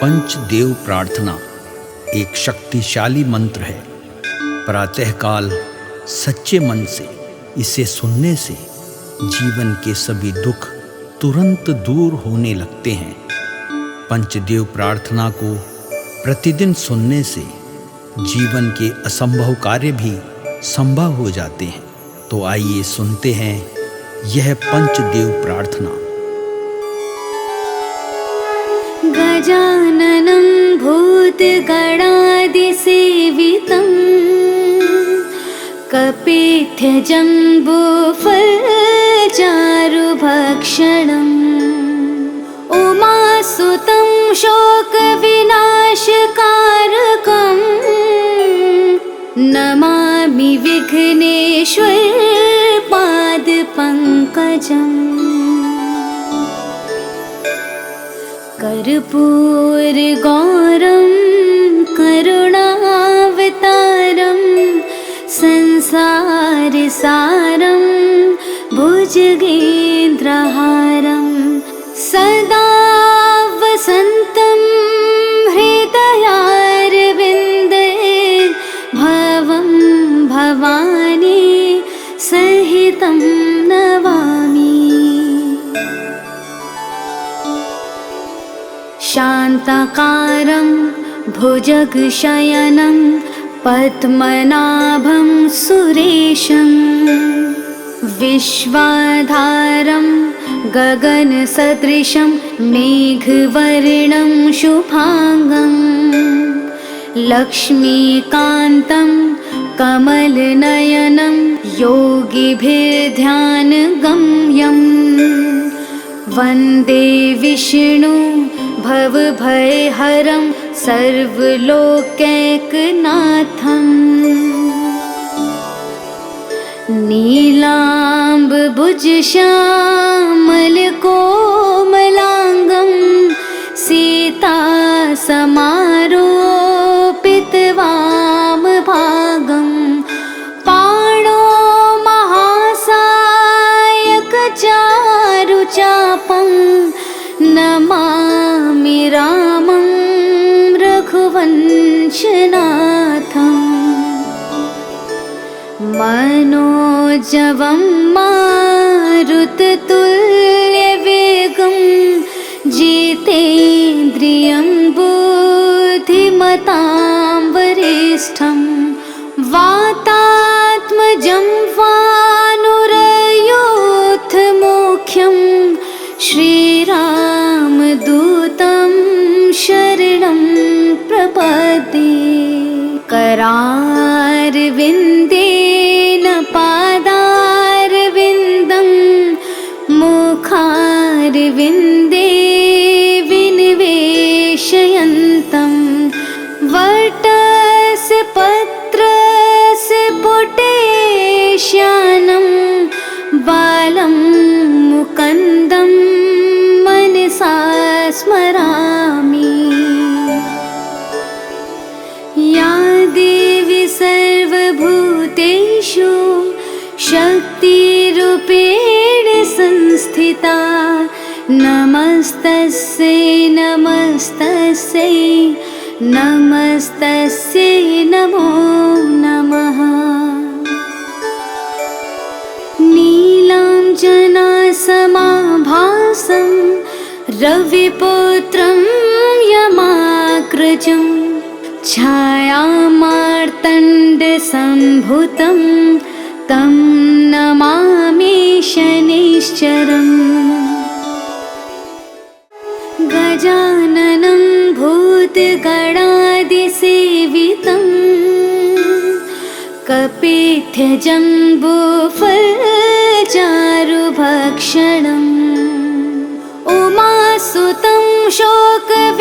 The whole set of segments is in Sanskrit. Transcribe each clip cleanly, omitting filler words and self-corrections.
पंचदेव प्रार्थना एक शक्तिशाली मंत्र है। प्रातःकाल सच्चे मन से इसे सुनने से जीवन के सभी दुख तुरंत दूर होने लगते हैं। पंचदेव प्रार्थना को प्रतिदिन सुनने से जीवन के असंभव कार्य भी संभव हो जाते हैं। तो आइए सुनते हैं यह पंचदेव प्रार्थना। गजाननं भूतगणादिसेवितं कपित्थजम्बूफलचारुभक्षणम् उमासुतं शोकविनाशकारकं नमामि विघ्नेश्वरपादपङ्कजम्। कर्पूरगौरं करुणावतारं संसारसारं भुजगेन्द्रहारं सदा वसन्तं हृदयारविन्दे भवं भवानी सहितं नमामि। शान्ताकारं भुजगशयनं पद्मनाभं सुरेशं विश्वाधारं गगनसदृशं मेघवर्णं शुभांगं लक्ष्मीकान्तं कमलनयनं योगिभिर्ध्यानगम्यं वन्दे विष्णु भवभयहरं सर्वलोकैकनाथम्। नीलाम्बुजश्यामलकोमलाङ्गं सीतासमारोपितवामभागं पाणो महासायकचारुचापं नमामि रामं रघुवंशनाथम्। मनोजवं मारुततुल्यवेगं जितेन्द्रियं बुद्धिमतां वरिष्ठं वातात्मजं वानुरयूथमुख्यं श्रीरामदूतं शरणं प्रपद्ये। करारविन्देन पादारविन्दं मुखारविन्दे विनिवेशयन्तं वटस्य पत्रस्य पुटेश्यानं बालं मुकुन्दं मनसा स्मरामि। या देवी सर्वभूतेषु शक्तिरूपेण संस्थिता नमस्तस्यै नमस्तस्यै नमस्तस्यै नमो नमः। नीलाञ्जनासमाभासं रविपुत्रं यमाग्रजं छायामार्तण्डसम्भुतं तं नमामि शनैश्चरम्। गजाननं भूतगणादिसेवितं कपित्थजम्बूफलचारुभक्षणम् उमासुतं शोकविनाशकारकं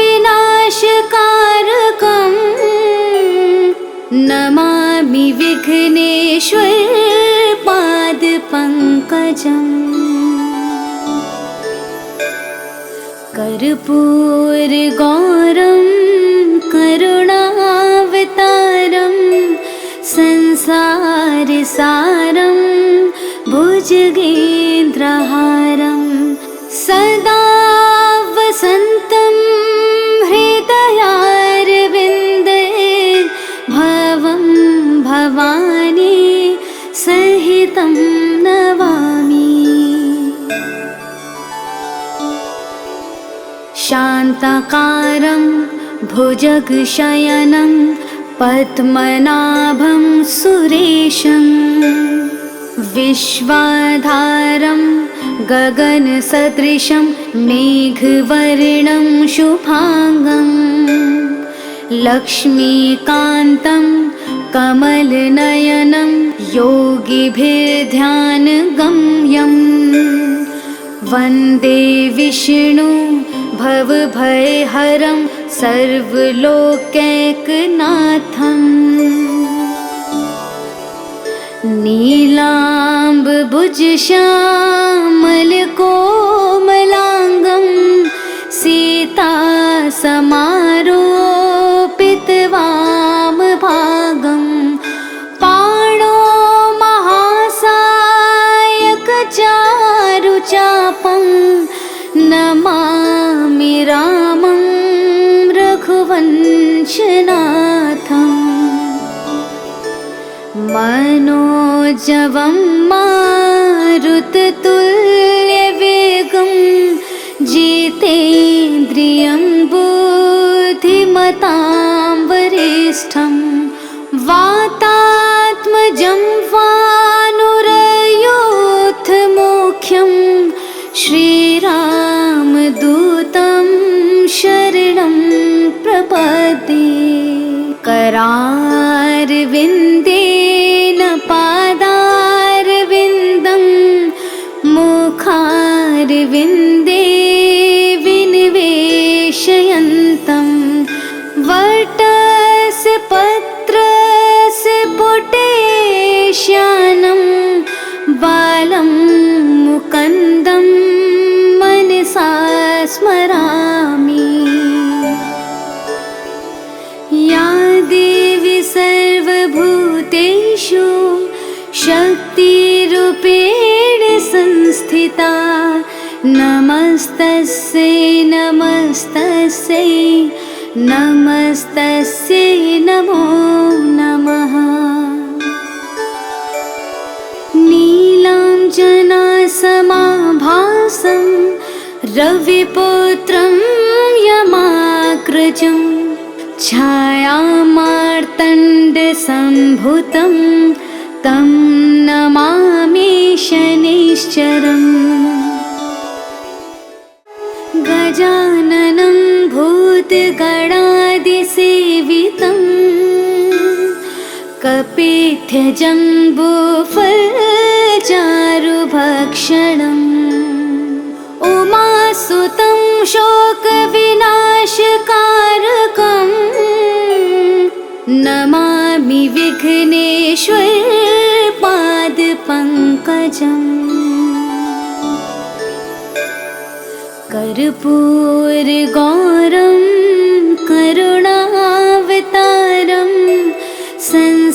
नमामि विघ्नेश्वरपादपङ्कजम्। कर्पूरगौरं करुणावतारं संसारसारं भुजगेन्द्रहारं सदा वसन्तं हृदयारविन्दे शान्ताकारं भुजगशयनं पद्मनाभं सुरेशं विश्वाधारं गगनसदृशं मेघवर्णं शुभांगं लक्ष्मीकान्तं कमलनयनं योगिभिर्ध्यानगम्यं वन्दे विष्णु भवभयहरं सर्वलोकैकनाथं नीलाम्बुजश्यामलकोमलाङ्गं सीतासमारोपितवामभागं पाणो महासायकचारुचापं नमामि रामं रघुवंशनाथम् मनोजवं मारुततुल्यवेगं जितेन्द्रियं बुद्धिमतां वरिष्ठं वातात्मजं वानुरयोधमुख्यं श्रीरामदूतं शरणं प्रपद्ये करारविन्देन पादारविन्दं मुखारविन्दे विनिवेशयन्तं वटस्य पत्रस्य पुटेश्यानं बालं मुकुन्दं मनसा स्मरामि। या देवी सर्वभूतेषु शक्तिरूपेण संस्थिता नमस्तस्यै नमस्तस्यै नमस्तस्यै नमो नमः। नीलाञ्जनासमाभासं रविपुत्रं यमाग्रजं छायामार्तण्डसम्भुतं तं नमामि शनैश्चरम् गजाननं भूतगणादिसेवितं कपित्थजम्बूफलचारुभक्षणम् उमासुतं शोकविनाशकारकं नमामि विघ्नेश्वरपादपङ्कजम् कर्पूरगौरं करुणावतारं संसारसारं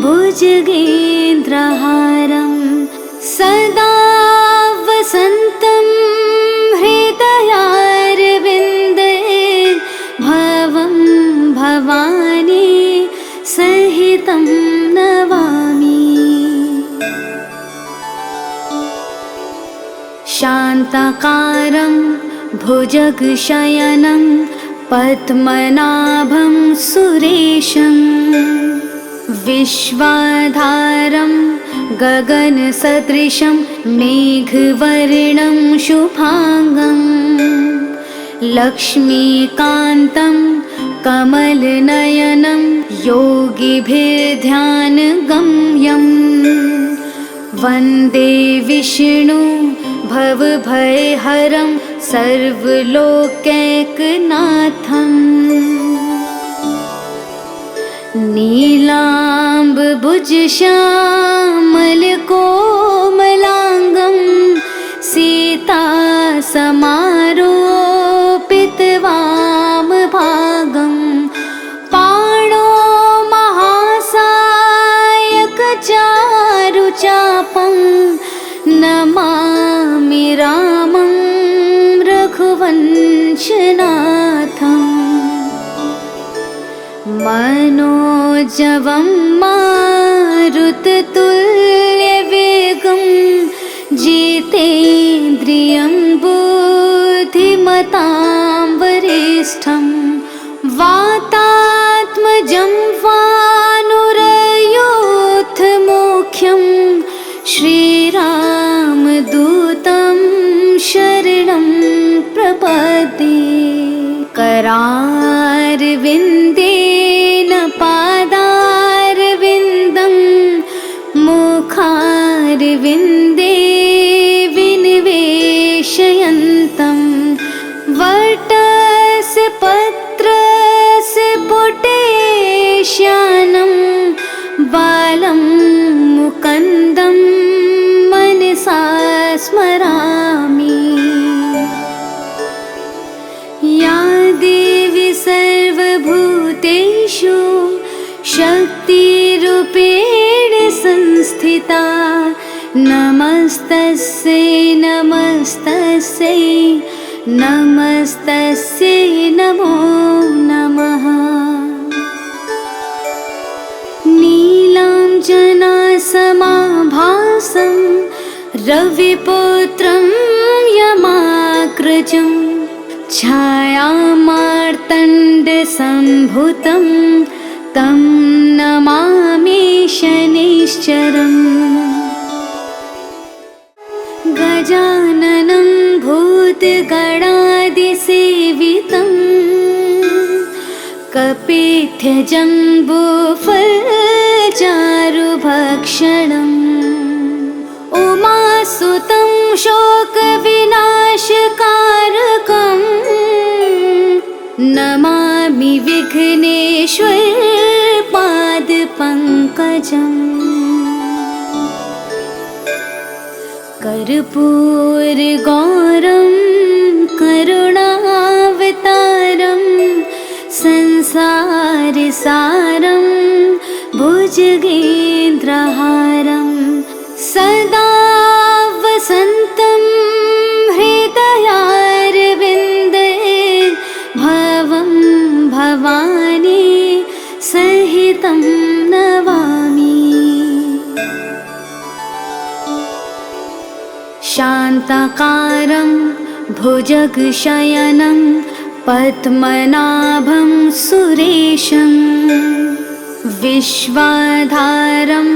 भुजगेन्द्रहारं सदा वसन्तं हृदयारविन्दे भवं भवानी सहितं नमामि। शान्ताकारं भुजगशयनं पद्मनाभं सुरेशं विश्वाधारं गगनसदृशं मेघवर्णं शुभांगं लक्ष्मीकान्तं कमलनयनं योगिभिर्ध्यानगम्यं वन्दे विष्णु भवभयहरं सर्वलोकैकनाथं नीलाम्बुजश्यामलकोमलाङ्गं सीतासमारोपितवामभागं पाणो महासायकचारुचापं नमामि रामं रघुवंशनाथम् मनोजवं मारुततुल्यवेगं जितेन्द्रियं धीमतां वरिष्ठं वातात्मजं वानुरयोधमुख्यं श्रीरामदूतं शरणं प्रपद्ये। करारविन्देन पादारविन्दं मुखारविन्दे विनिवेशयन्तं वटस्य पत्रस्य पुटेश्यानं बालं मुकुन्दं मनसा स्मरामि। या देवी सर्वभूतेषु शक्तिरूपेण संस्थिता नमस्तस्यै नमस्तस्यै नमस्तस्यै नमो नमः। नीलाञ्जनासमाभासं रविपुत्रं यमाग्रजं छायामार्तण्डसम्भूतं तं नमामि शनैश्चरम्। गजाननं भूतगणादिसेवितं कपित्थजम्बूफलचारुभक्षणम् उमासुतं शोकविनाशकारकं नमामि विघ्नेश्वरपादपङ्कजम्। कर्पूरगौरं करुणावतारं संसारसारं भुजगेन्द्रहारं सदा वसन्तं हृदयारविन्दे भवं भवानी सहितं नमामि। शान्ताकारं भुजगशयनं पद्मनाभं सुरेशं विश्वाधारं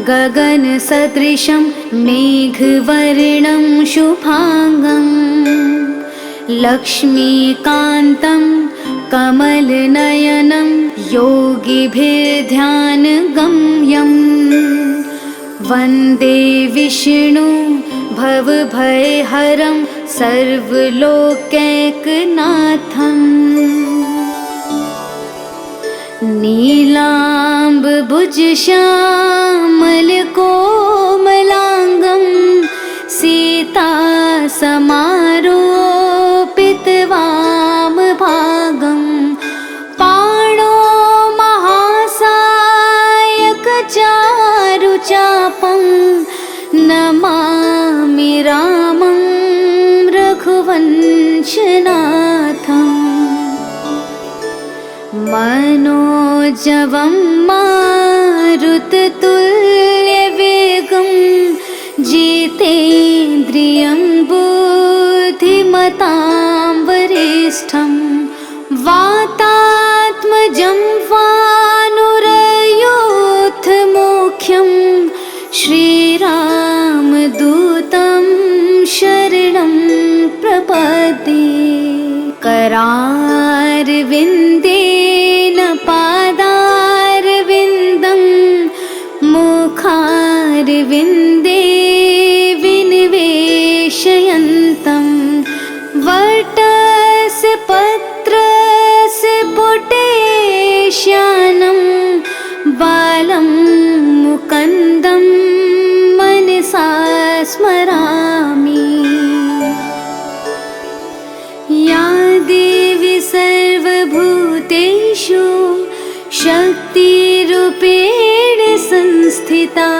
गगनसदृशं मेघवर्णं शुभांगं लक्ष्मीकान्तं कमलनयनं योगिभिर्ध्यानगम्यं वन्दे विष्णु भवभयहरं सर्वलोकैकनाथम्। नीलाम्बुजश्यामलकोमलाङ्गं सीतासमारोपितवामभागं पाणो महासायकचारुचापं नमामि रामं रघुवंशनाथम्। मनोजवं मारुततुल्यवेगं जितेन्द्रियं बुद्धिमतां वरिष्ठं वातात्मजं वानुरयोधमुख्यं श्रीरामदूतं शरणं प्रपद्ये। करारविन्देन पादारविन्दं मुखारविन्दे विनिवेशयन्तं वटस्य पत्रस्य पुटेश्यानं बालं मुकुन्दं मनसा स्मरामि। या देवी सर्वभूतेषु शक्तिरूपेण संस्थिता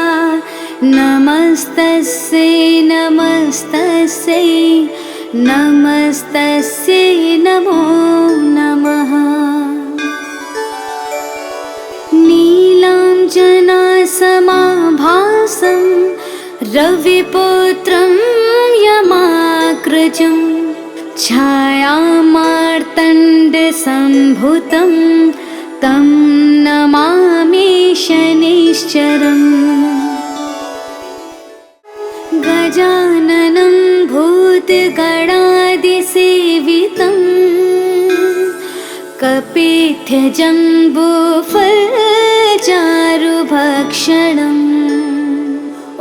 नमस्तस्यै नमस्तस्यै नमस्तस्यै नमो नमः। नीलाञ्जनासमाभासं रविपुत्रं यमाग्रजं छायामार्तण्डसम्भुतं तं नमामि शनैश्चरम्। गजाननं भूतगणादिसेवितं कपित्थजम्बूफलचारुभक्षणम्।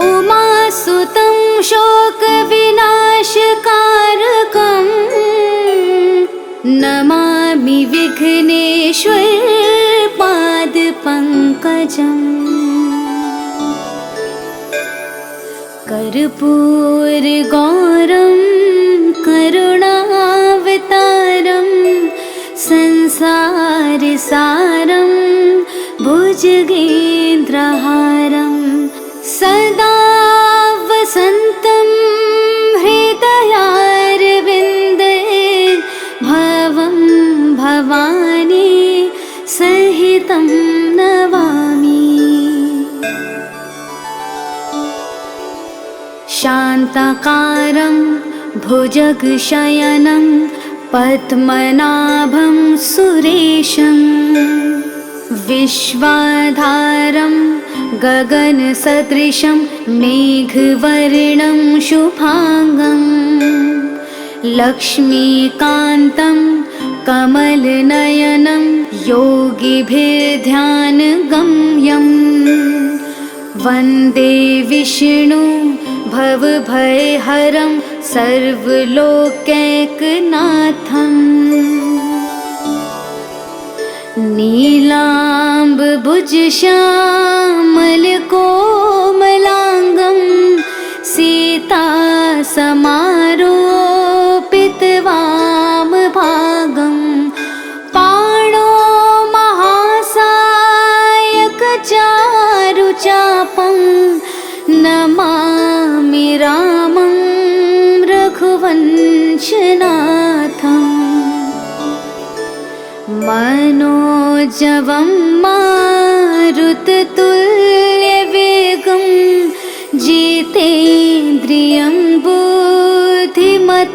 उमासुतं शोकविनाशकारकम् नमामि विघ्नेश्वर पादपङ्कजम्। कर्पूरगौरं करुणावतारं संसारसारं भुजगेन्द्रहारं सदा वसन्तं हृदयारविन्दे भवं भवानी सहितं नमामि। शान्ताकारं भुजगशयनं पद्मनाभं सुरेशं विश्वाधारं गगनसदृशं मेघवर्णं शुभांगं लक्ष्मीकान्तं कमलनयनं योगिभिर्ध्यानगम्यं वन्दे विष्णु भवभयहरं सर्वलोकैकनाथम्। नीलाम्बुजश्यामलकोमलाङ्गं सीतासमारोपितवामभागं पाणो महासायकचारुचापं नमामि रामं रघुवंशनाथम्। मनोजवं मारुततुल्यवेगं जितेन्द्रियं बुद्धिमतां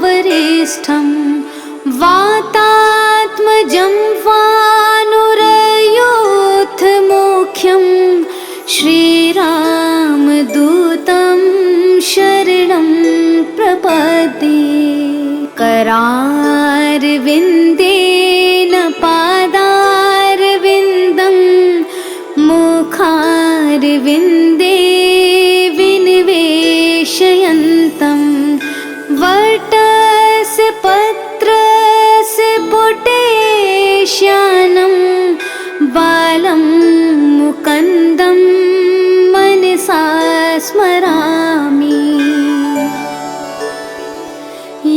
वरिष्ठं वातात्मजं वानुरयूथमुख्यं श्रीरामदूतं शरणं प्रपद्ये। करारविन्देन पादारविन्दं मुखारविन्दे विनिवेशयन्तं वटस्य पत्रस्य पुटेश्यानं बालं मुकुन्दं मनसा स्मरामि।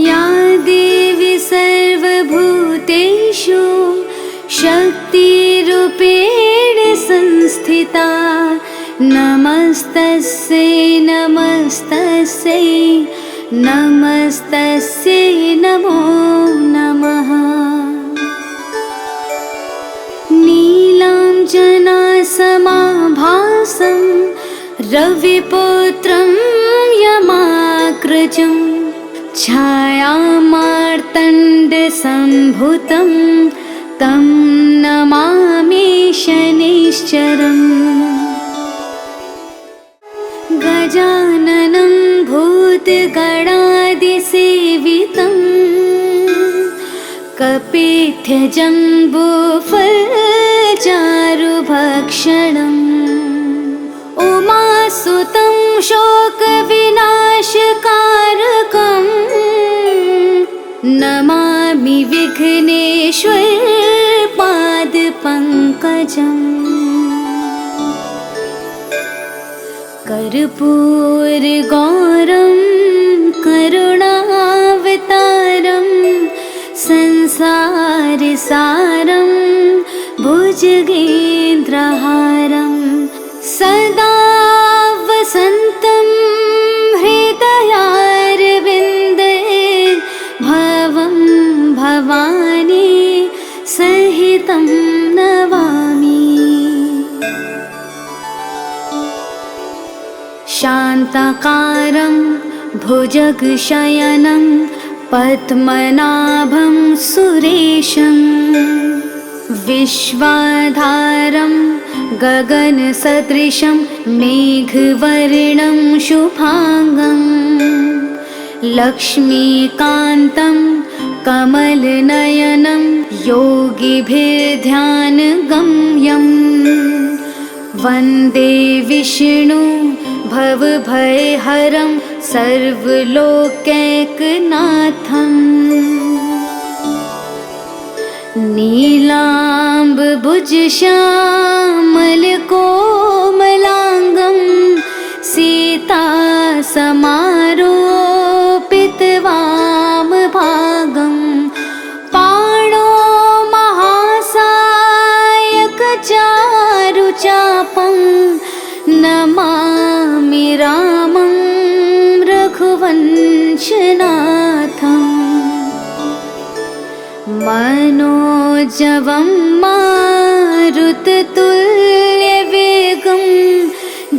या देवी सर्वभूतेषु शक्तिरूपेण संस्थिता नमस्तस्यै नमस्तस्यै नमस्तस्यै नमो नमः। नीलाञ्जनासमाभासं रविपुत्रं यमाग्रजं छायामार्तण्डसम्भुतं तं नमामि शनैश्चरम्। गजाननं भूतगणादिसेवितं कपित्थजम्बूफलचारुभक्षणम् उमासुतं शोकविनाशकारकम् नमामि विघ्नेश्वर पादपङ्कजम्। कर्पूरगौरं करुणावतारं संसारसारं भुजगेन्द्रहारं सदा वसन्तं हृदयारविन्दे भवं भवानी सहितं नमामि। शान्ताकारं भुजगशयनं पद्मनाभं सुरेशं विश्वाधारं गगनसदृशं मेघवर्णं शुभांगं लक्ष्मीकान्तं कमलनयनं योगिभिर्ध्यानगम्यं वन्दे विष्णु भवभयहरं सर्वलोकैकनाथम् नीलाम्बुजश्यामलकोमलाङ्गं सीतासमारोपितवामभागं पाणो महासायकचारुचापं नमामि रामं रघुवंशनाथम् मनोजवं मारुततुल्यवेगं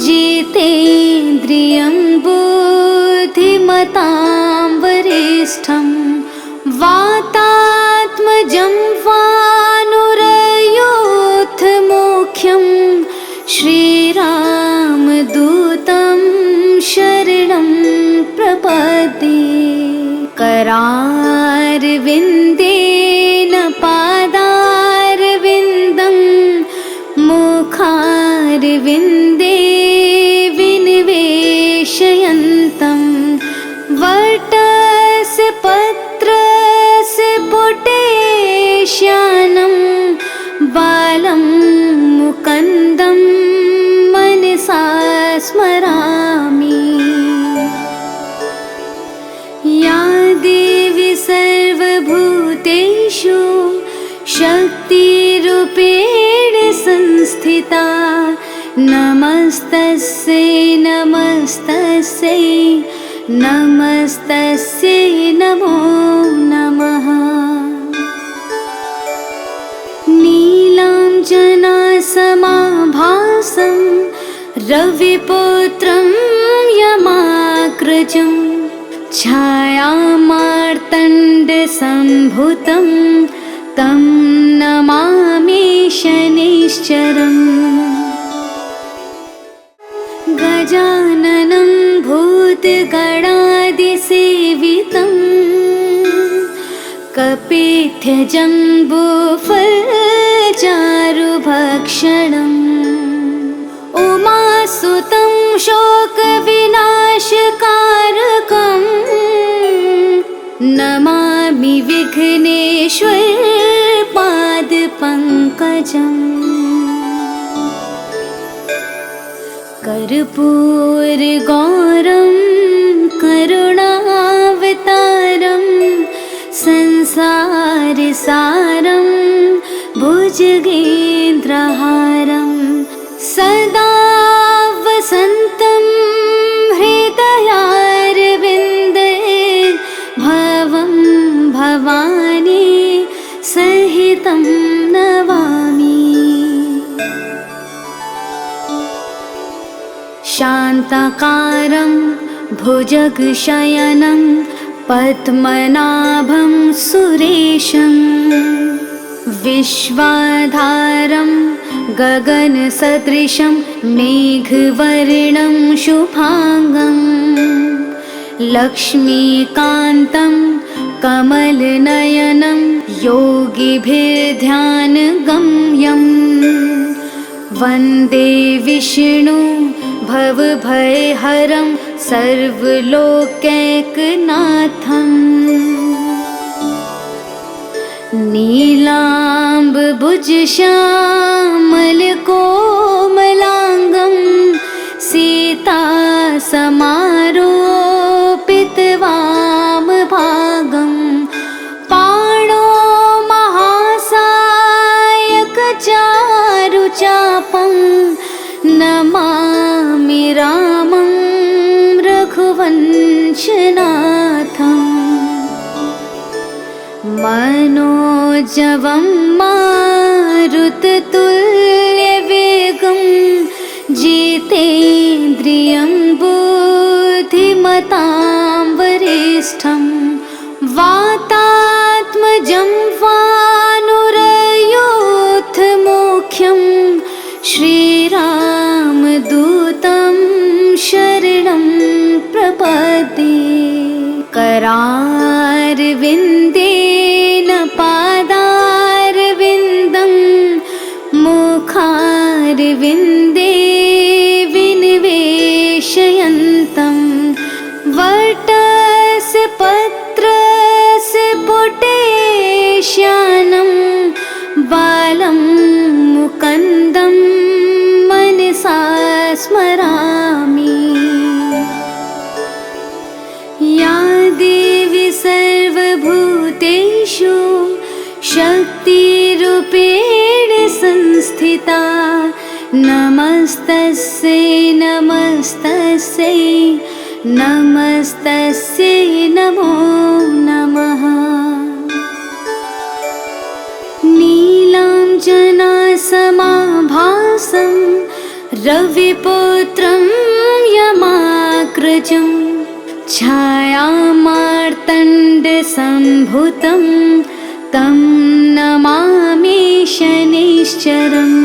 जितेन्द्रियं बुद्धिमतां वरिष्ठं वातात्मजं वानुरयूथमुख्यं श्रीरामदूतं शरणं प्रपद्ये करारविन्देन पादारविन्दं मुखारविन्दे विनिवेशयन्तं वटस्य पत्रस्य पुटेश्यानं बालं मुकुन्दं मनसा स्मरामि। या देवी सर्वभूतेषु शक्तिरूपेण संस्थिता नमस्तस्यै नमस्तस्यै नमस्तस्यै नमो नमः। नीलाञ्जनासमाभासं रविपुत्रं यमाग्रजं छायामार्तण्डसम्भुतं तं नमामि शनैश्चरम् गजाननं भूतगणादिसेवितं कपित्थजम्बूफलचारुभक्षणम् उमासुतं शोकविनाशकारकं नमामि विघ्नेश्वरपादपङ्कजम् कर्पूरगौरं करुणावतारं संसारसारं भुजगेन्द्रहारं सदा वसन्तं हृदयारविन्दे भवं भवानी सहितं नमामि। शान्ताकारं भुजगशयनं पद्मनाभं सुरेशं विश्वाधारं गगनसदृशं मेघवर्णं शुभांगं लक्ष्मीकान्तं कमलनयनं योगिभिर्ध्यानगम्यं वन्दे विष्णु भवभयहरं सर्वलोकैकनाथम् नीलाम्बुजश्यामलकोमलाङ्गं सीतासमारोपितवामभागं पाणो महासायकचारुचापं नमामि रामं रघुवंशनाथम् मनोजवं मारुततुल्यवेगं जितेन्द्रियं बुद्धिमतां वरिष्ठं वातात्मजं वानुरयोऽथमुख्यं श्रीरामदूतं शरणं प्रपद्ये। करारविन्देन पादारविन्दं मुखारविन्दे विनिवेशयन्तं वटस्य पत्रस्य पुटेश्यानं बालं मुकुन्दं मनसा स्मरामि। या देवी सर्वभूतेषु शक्तिरूपेण संस्थिता नमस्तस्यै नमस्तस्यै नमस्तस्यै नमो नमः। नीलाञ्जनासमाभासं रविपुत्रं यमाग्रजं छायामार्तण्डसम्भुतं तं नमामि शनैश्चरम्।